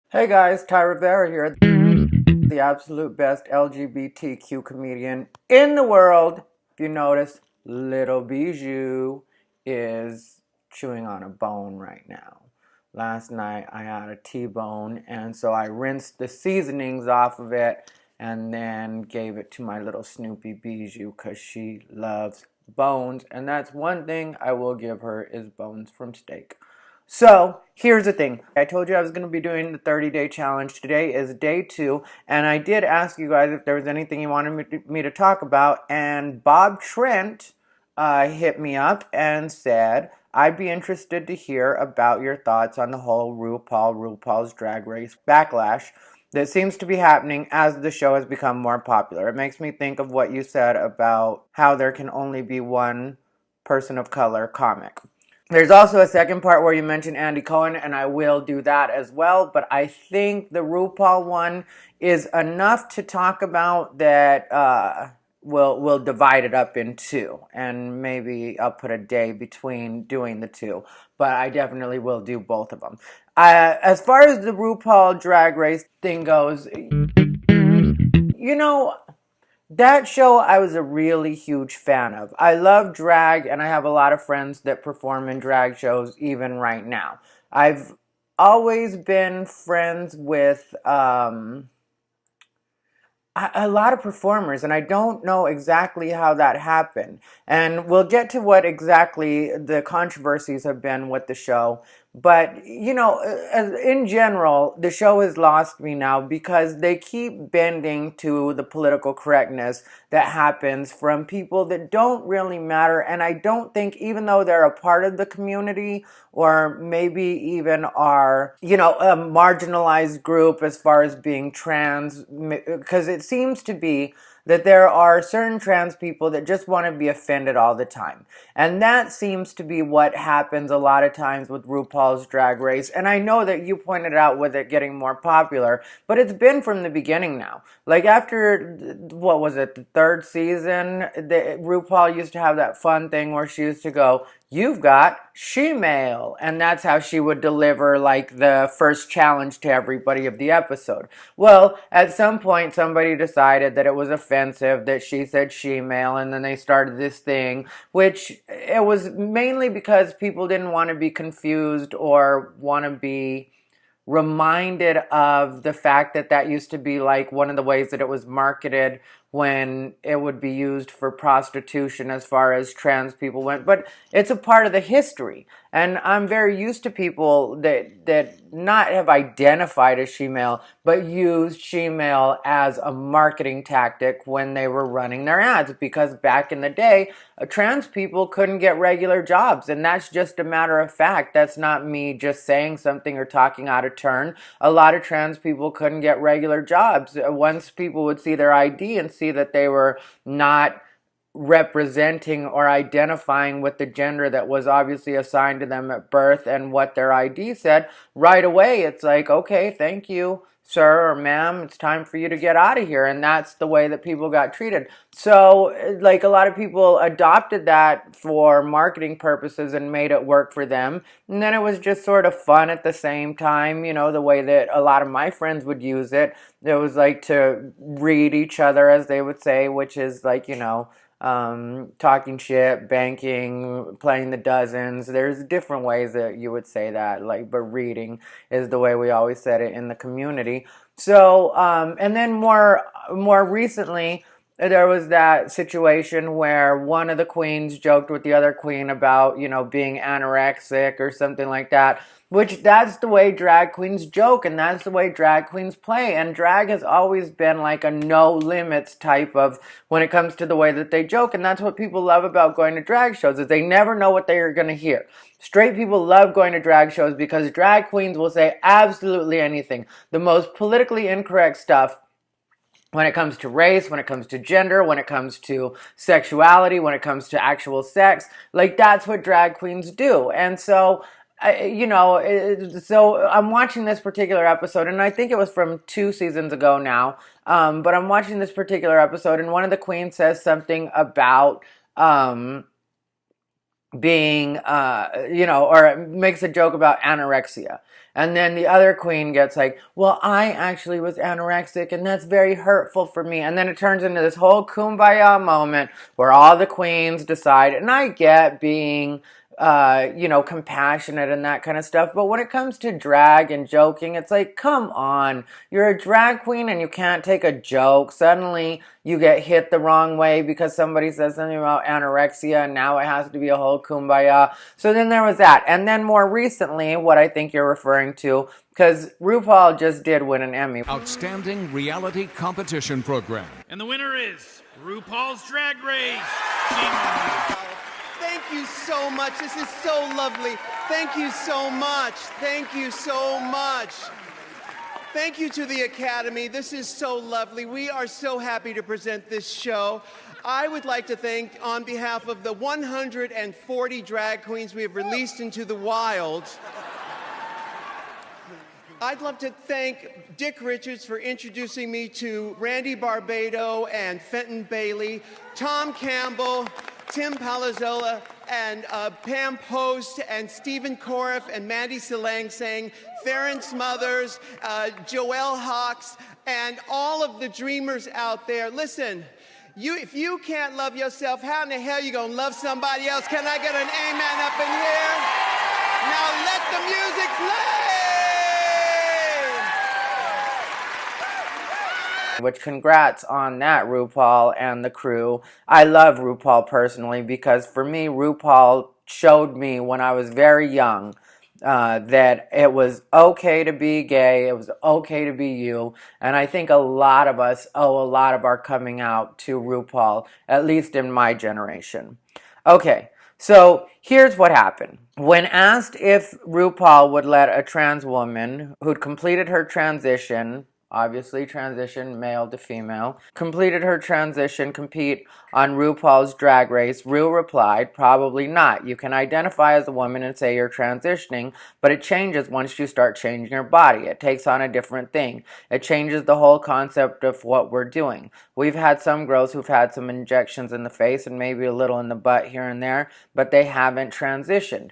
Hey guys, Rivera here, the absolute best LGBTQ comedian in the world. If you notice, Little Bijou is chewing on a bone right now. Last night I had a T-bone, and so I rinsed the seasonings off of it and then gave it to my little Snoopy Bijou because she loves bones, and that's one thing I will give her is bones from steak. So here's the thing. I told you I was going to be doing the 30-day challenge. Today is day 2, and I did ask you guys if there was anything you wanted me to talk about, and Bob Trent hit me up and said, I'd be interested to hear about your thoughts on the whole RuPaul's Drag Race backlash that seems to be happening as the show has become more popular. It makes me think of what you said about how there can only be one person of color comic. There's also a second part where you mention Andy Cohen, and I will do that as well. But I think the RuPaul one is enough to talk about that we'll divide it up in two, and maybe I'll put a day between doing the two. But I definitely will do both of them. As far as the RuPaul Drag Race thing goes, you know, that show I was a really huge fan of. I love drag, and I have a lot of friends that perform in drag shows even right now. I've always been friends with a lot of performers, and I don't know exactly how that happened. And we'll get to what exactly the controversies have been with the show. But, in general, the show has lost me now because they keep bending to the political correctness that happens from people that don't really matter. And I don't think, even though they're a part of the community or maybe even are, a marginalized group as far as being trans, because it seems to be that there are certain trans people that just want to be offended all the time. And that seems to be what happens a lot of times with RuPaul's Drag Race. And I know that you pointed out with it getting more popular, but it's been from the beginning now. Like after, what was it, the third season, RuPaul used to have that fun thing where she used to go, "You've got she-mail," and that's how she would deliver like the first challenge to everybody of the episode. Well, at some point somebody decided that it was offensive that she said she-mail, and then they started this thing, which it was mainly because people didn't want to be confused or want to be reminded of the fact that that used to be like one of the ways that it was marketed when it would be used for prostitution as far as trans people went. But it's a part of the history. And I'm very used to people that not have identified as she-male, but used she-male as a marketing tactic when they were running their ads. Because back in the day, trans people couldn't get regular jobs. And that's just a matter of fact. That's not me just saying something or talking out of turn. A lot of trans people couldn't get regular jobs. Once people would see their ID and see that they were not representing or identifying with the gender that was obviously assigned to them at birth and what their ID said, right away it's like, okay, thank you, sir or ma'am, it's time for you to get out of here. And that's the way that people got treated. So like a lot of people adopted that for marketing purposes and made it work for them. And then it was just sort of fun at the same time, the way that a lot of my friends would use it. It was like to read each other, as they would say, which is like, talking shit, banking, playing the dozens. There's different ways that you would say that, like, but reading is the way we always said it in the community. So, and then more recently, there was that situation where one of the queens joked with the other queen about, being anorexic or something like that, which that's the way drag queens joke, and that's the way drag queens play. And drag has always been like a no limits type of when it comes to the way that they joke. And that's what people love about going to drag shows, is they never know what they are going to hear. Straight people love going to drag shows because drag queens will say absolutely anything. The most politically incorrect stuff when it comes to race, when it comes to gender, when it comes to sexuality, when it comes to actual sex. Like, that's what drag queens do. And so, so I'm watching this particular episode, and I think it was from 2 seasons ago now, but I'm watching this particular episode, and one of the queens says something about being, or makes a joke about anorexia. And then the other queen gets like, well, I actually was anorexic and that's very hurtful for me. And then it turns into this whole kumbaya moment where all the queens decide, and I get being compassionate and that kind of stuff. But when it comes to drag and joking, it's like, come on, you're a drag queen and you can't take a joke. Suddenly you get hit the wrong way because somebody says something about anorexia and now it has to be a whole kumbaya. So then there was that. And then more recently, what I think you're referring to, because RuPaul just did win an Emmy. Outstanding Reality Competition Program. And the winner is RuPaul's Drag Race. Thank you so much. This is so lovely. Thank you so much. Thank you so much. Thank you to the Academy. This is so lovely. We are so happy to present this show. I would like to thank, on behalf of the 140 drag queens we have released into the wild, I'd love to thank Dick Richards for introducing me to Randy Barbado and Fenton Bailey, Tom Campbell, Tim Palazzola, and Pam Post, and Stephen Coriff, and Mandy Silang, Theron Smothers, Joelle Hawks, and all of the dreamers out there. Listen, if you can't love yourself, how in the hell are you going to love somebody else? Can I get an amen up in here? Now let the music play! Which, congrats on that, RuPaul and the crew. I love RuPaul personally because for me, RuPaul showed me when I was very young that it was okay to be gay, it was okay to be you, and I think a lot of us owe a lot of our coming out to RuPaul, at least in my generation. Okay, so here's what happened. When asked if RuPaul would let a trans woman who'd completed her transition, obviously transition male to female, completed her transition, compete on RuPaul's Drag Race, Ru replied, probably not. You can identify as a woman and say you're transitioning, but it changes once you start changing your body. It takes on a different thing. It changes the whole concept of what we're doing. We've had some girls who've had some injections in the face and maybe a little in the butt here and there, but they haven't transitioned.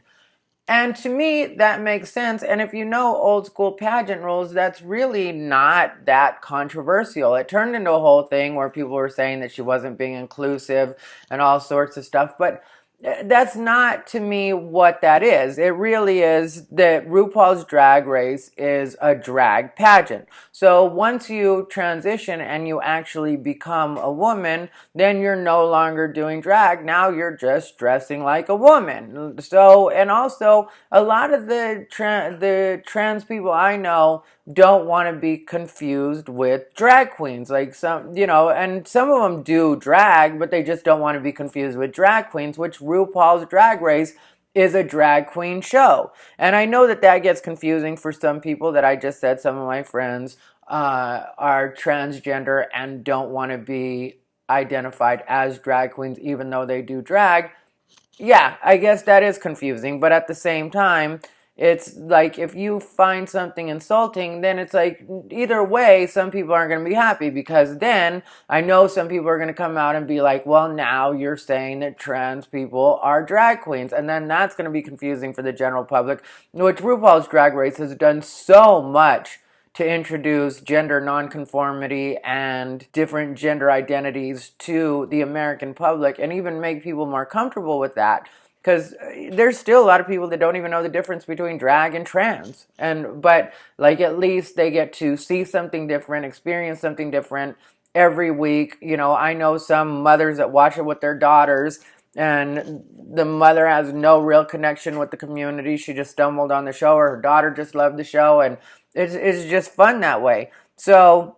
And to me, that makes sense. And if you know old school pageant rules, that's really not that controversial. It turned into a whole thing where people were saying that she wasn't being inclusive and all sorts of stuff. But that's not, to me, what that is. It really is that RuPaul's Drag Race is a drag pageant. So once you transition and you actually become a woman, then you're no longer doing drag. Now you're just dressing like a woman. So, and also, a lot of the trans people I know don't want to be confused with drag queens. Like some, and some of them do drag, but they just don't want to be confused with drag queens, which RuPaul's Drag Race is a drag queen show. And I know that that gets confusing for some people that I just said some of my friends are transgender and don't want to be identified as drag queens even though they do drag. Yeah, I guess that is confusing, but at the same time, it's like if you find something insulting, then it's like either way, some people aren't going to be happy because then I know some people are going to come out and be like, well, now you're saying that trans people are drag queens. And then that's going to be confusing for the general public, which RuPaul's Drag Race has done so much to introduce gender nonconformity and different gender identities to the American public and even make people more comfortable with that. Because there's still a lot of people that don't even know the difference between drag and trans. But like at least they get to see something different, experience something different every week. I know some mothers that watch it with their daughters and the mother has no real connection with the community. She just stumbled on the show or her daughter just loved the show and it's just fun that way. So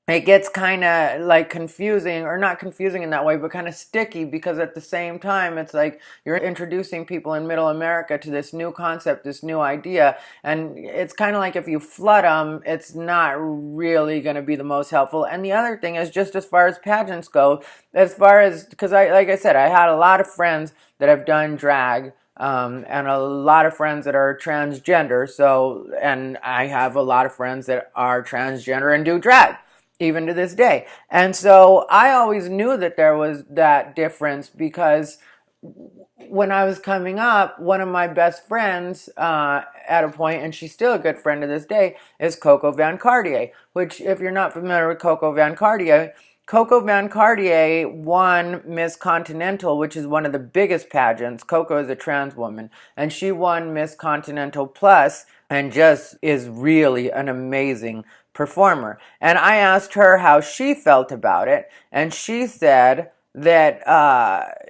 it gets kind of like confusing, or not confusing in that way, but kind of sticky because at the same time, it's like you're introducing people in middle America to this new concept, this new idea. And it's kind of like if you flood them, it's not really going to be the most helpful. And the other thing is just as far as pageants go, because like I said, I had a lot of friends that have done drag. And a lot of friends that are transgender. And I have a lot of friends that are transgender and do drag, even to this day. And so I always knew that there was that difference because when I was coming up, one of my best friends at a point, and she's still a good friend to this day, is Coco Van Cartier, which, if you're not familiar with Coco Van Cartier won Miss Continental, which is one of the biggest pageants. Coco is a trans woman, and she won Miss Continental Plus, and just is really an amazing performer. And I asked her how she felt about it, and she said that,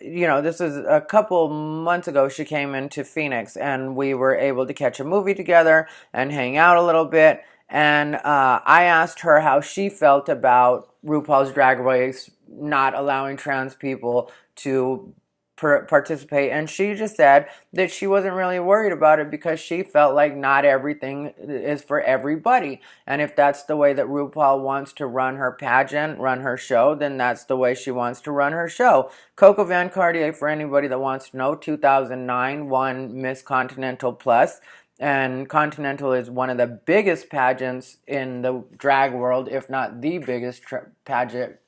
this was a couple months ago. She came into Phoenix, and we were able to catch a movie together and hang out a little bit. And I asked her how she felt about RuPaul's Drag Race not allowing trans people to participate, and she just said that she wasn't really worried about it because she felt like not everything is for everybody, and if that's the way that RuPaul wants to run her pageant, run her show, then that's the way she wants to run her show. Coco Van Cartier, for anybody that wants to know, 2009 won Miss Continental Plus, and Continental is one of the biggest pageants in the drag world, if not the biggest pageant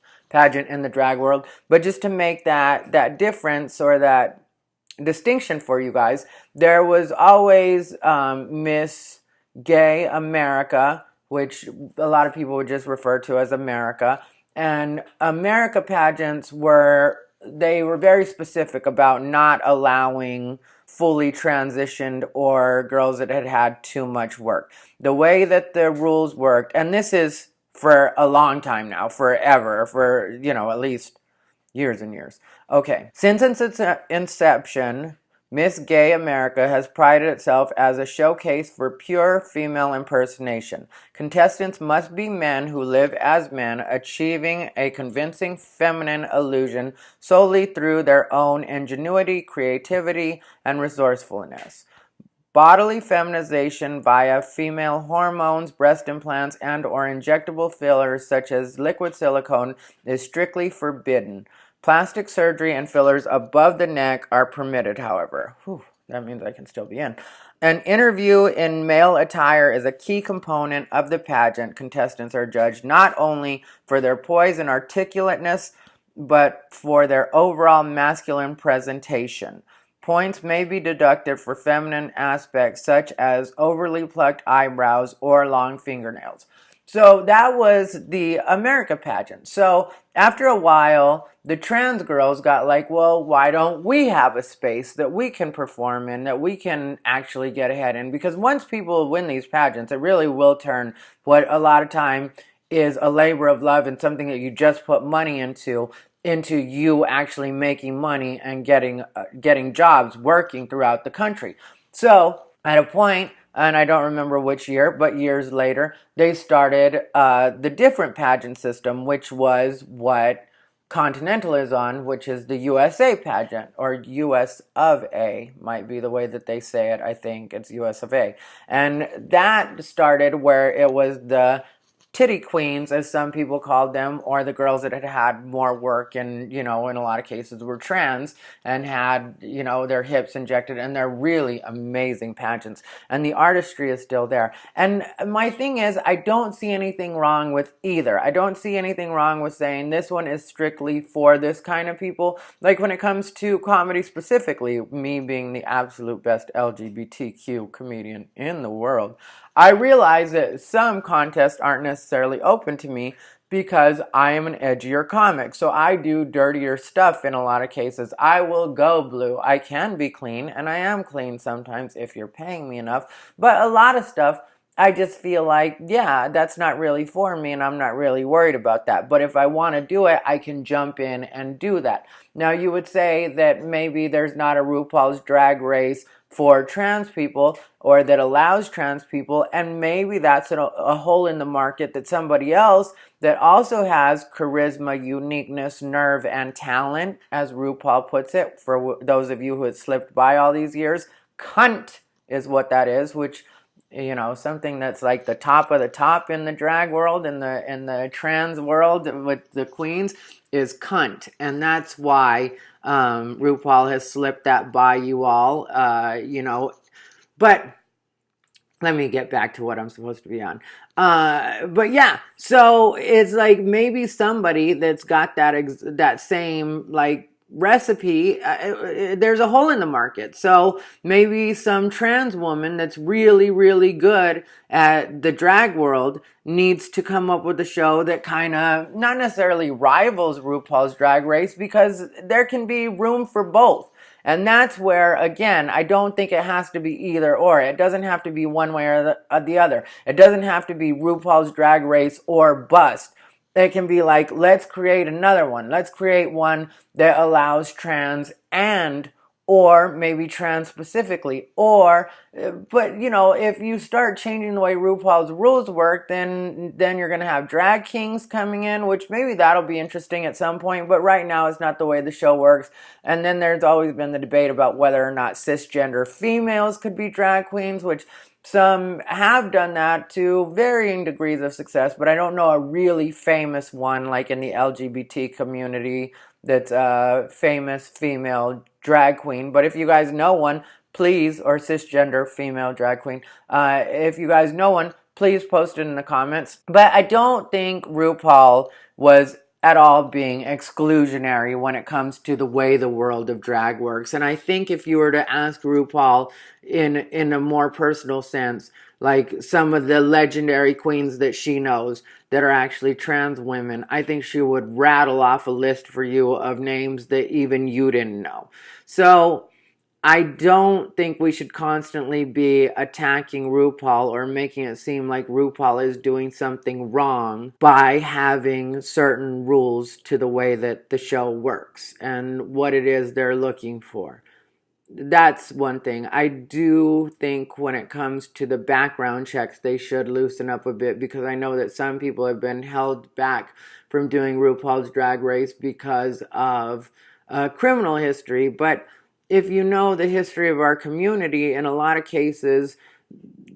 in the drag world. But just to make that difference or that distinction for you guys, there was always Miss Gay America, which a lot of people would just refer to as America. And America pageants were very specific about not allowing fully transitioned or girls that had too much work. The way that the rules worked, and this is for a long time now, forever, for, at least years and years. Okay, since its inception, Miss Gay America has prided itself as a showcase for pure female impersonation. Contestants must be men who live as men, achieving a convincing feminine illusion solely through their own ingenuity, creativity, and resourcefulness. Bodily feminization via female hormones, breast implants, and or injectable fillers such as liquid silicone is strictly forbidden. Plastic surgery and fillers above the neck are permitted, however. Whew, that means I can still be in. An interview in male attire is a key component of the pageant. Contestants are judged not only for their poise and articulateness, but for their overall masculine presentation. Points may be deducted for feminine aspects such as overly plucked eyebrows or long fingernails. So that was the America pageant. So after a while, the trans girls got like, well, why don't we have a space that we can perform in, that we can actually get ahead in? Because once people win these pageants, it really will turn what a lot of time is a labor of love and something that you just put money into you actually making money and getting jobs working throughout the country. So at a point, and I don't remember which year, but years later, they started the different pageant system, which was what Continental is on, which is the USA pageant, or US of A, might be the way that they say it. I think it's US of A. And that started where it was the titty queens, as some people called them, or the girls that had more work and, in a lot of cases were trans and had, their hips injected, and they're really amazing pageants. And the artistry is still there. And my thing is, I don't see anything wrong with either. I don't see anything wrong with saying this one is strictly for this kind of people. Like when it comes to comedy specifically, me being the absolute best LGBTQ comedian in the world, I realize that some contests aren't necessarily open to me because I am an edgier comic. So I do dirtier stuff in a lot of cases. I will go blue. I can be clean, and I am clean sometimes if you're paying me enough. But a lot of stuff, I just feel like, yeah, that's not really for me, and I'm not really worried about that. But if I want to do it, I can jump in and do that. Now, you would say that maybe there's not a RuPaul's Drag Race for trans people, or that allows trans people, and maybe that's a hole in the market that somebody else that also has charisma, uniqueness, nerve, and talent, as RuPaul puts it, for those of you who had slipped by all these years, cunt is what that is, which, something that's like the top of the top in the drag world, in the trans world with the queens, is cunt. And that's why RuPaul has slipped that by you all, But let me get back to what I'm supposed to be on. But yeah, so it's like maybe somebody that's got that same like recipe, there's a hole in the market. So maybe some trans woman that's really, really good at the drag world needs to come up with a show that kind of not necessarily rivals RuPaul's Drag Race, because there can be room for both. And that's where, again, I don't think it has to be either or. It doesn't have to be one way or the other. It doesn't have to be RuPaul's Drag Race or bust. It can be like, let's create another one. Let's create one that allows trans and or maybe trans specifically. Or, but you know, if you start changing the way RuPaul's rules work, then you're going to have drag kings coming in, which maybe that'll be interesting at some point. But right now, it's not the way the show works. And then there's always been the debate about whether or not cisgender females could be drag queens, which some have done that to varying degrees of success, but I don't know a really famous one like in the LGBT community that's a famous female drag queen. But if you guys know one, please, or cisgender female drag queen, if you guys know one, please post it in the comments. But I don't think RuPaul was at all being exclusionary when it comes to the way the world of drag works. And I think if you were to ask RuPaul in a more personal sense, like some of the legendary queens that she knows that are actually trans women, I think she would rattle off a list for you of names that even you didn't know. So I don't think we should constantly be attacking RuPaul or making it seem like RuPaul is doing something wrong by having certain rules to the way that the show works and what it is they're looking for. That's one thing. I do think when it comes to the background checks, they should loosen up a bit, because I know that some people have been held back from doing RuPaul's Drag Race because of criminal history. But if you know the history of our community, in a lot of cases,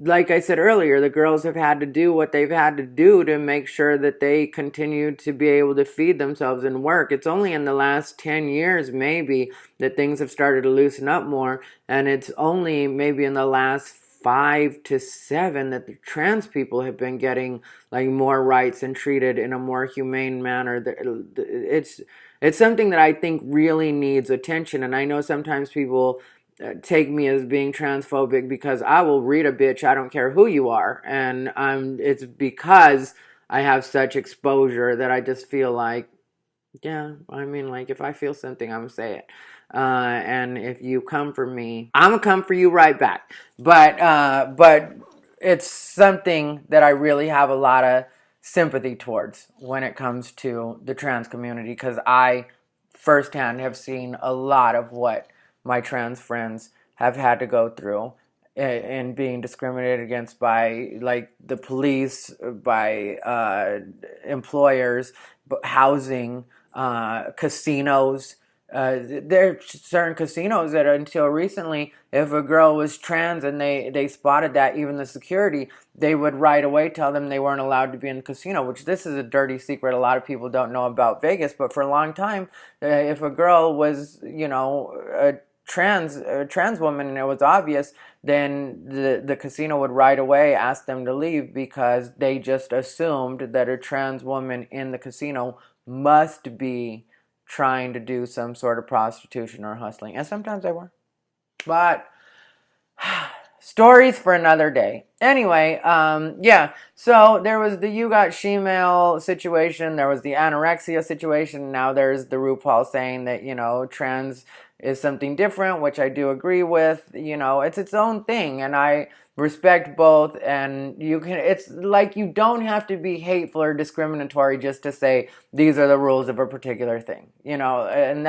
like I said earlier, the girls have had to do what they've had to do to make sure that they continue to be able to feed themselves and work. It's only in the last 10 years, maybe, that things have started to loosen up more. And it's only maybe in the last 5 to 7 that the trans people have been getting like more rights and treated in a more humane manner. It's something that I think really needs attention. And I know sometimes people take me as being transphobic because I will read a bitch, I don't care who you are. And it's because I have such exposure that I just feel like, yeah, I mean, like, if I feel something, I'm gonna say it. And if you come for me, I'm gonna come for you right back. But it's something that I really have a lot of sympathy towards when it comes to the trans community, because I firsthand have seen a lot of what my trans friends have had to go through in being discriminated against by like the police, by employers, housing, casinos. There are certain casinos that until recently, if a girl was trans and they spotted that, even the security, they would right away tell them they weren't allowed to be in the casino, which this is a dirty secret a lot of people don't know about Vegas. But for a long time, if a girl was, you know, a trans woman and it was obvious, then the casino would right away ask them to leave, because they just assumed that a trans woman in the casino must be trying to do some sort of prostitution or hustling. And sometimes they were. But stories for another day. Anyway, yeah, so there was the You Got Shemale situation, there was the anorexia situation, now there's the RuPaul saying that, you know, trans is something different, which I do agree with. You know, it's its own thing, and I respect both. And it's like, you don't have to be hateful or discriminatory just to say these are the rules of a particular thing, you know. And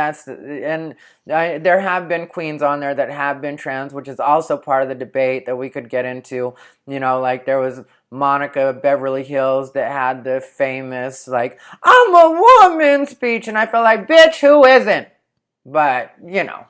there have been queens on there that have been trans, which is also part of the debate that we could get into. You know, like there was Monica Beverly Hills that had the famous like, I'm a woman speech, and I felt like, bitch, who isn't? But, you know,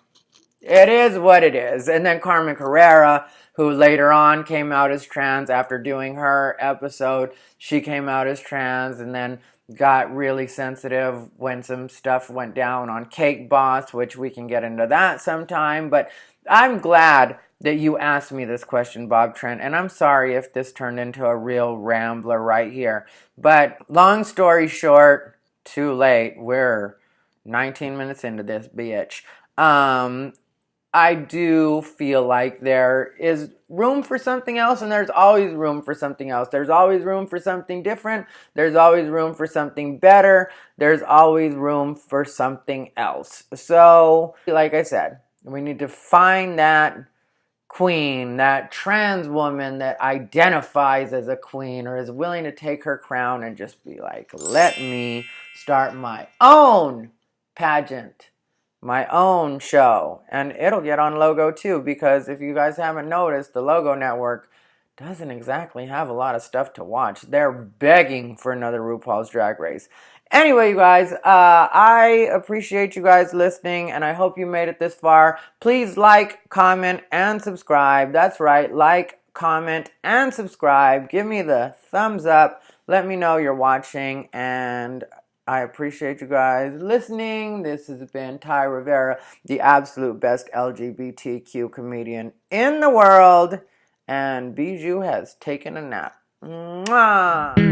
it is what it is. And then Carmen Carrera, who later on came out as trans after doing her episode, she came out as trans and then got really sensitive when some stuff went down on Cake Boss, which we can get into that sometime. But I'm glad that you asked me this question, Bob Trent, and I'm sorry if this turned into a real rambler right here. But long story short, too late, we're 19 minutes into this bitch. I do feel like there is room for something else, and there's always room for something else. There's always room for something different. There's always room for something better. There's always room for something else. So, like I said, we need to find that queen, that trans woman that identifies as a queen or is willing to take her crown and just be like, let me start my own pageant, my own show. And it'll get on Logo too, because if you guys haven't noticed, the Logo Network doesn't exactly have a lot of stuff to watch. They're begging for another RuPaul's Drag Race. Anyway, you guys, I appreciate you guys listening, and I hope you made it this far. Please like, comment, and subscribe. That's right, like, comment, and subscribe. Give me the thumbs up. Let me know you're watching, and I appreciate you guys listening. This has been Ty Rivera, the absolute best LGBTQ comedian in the world, and Bijou has taken a nap. Mwah!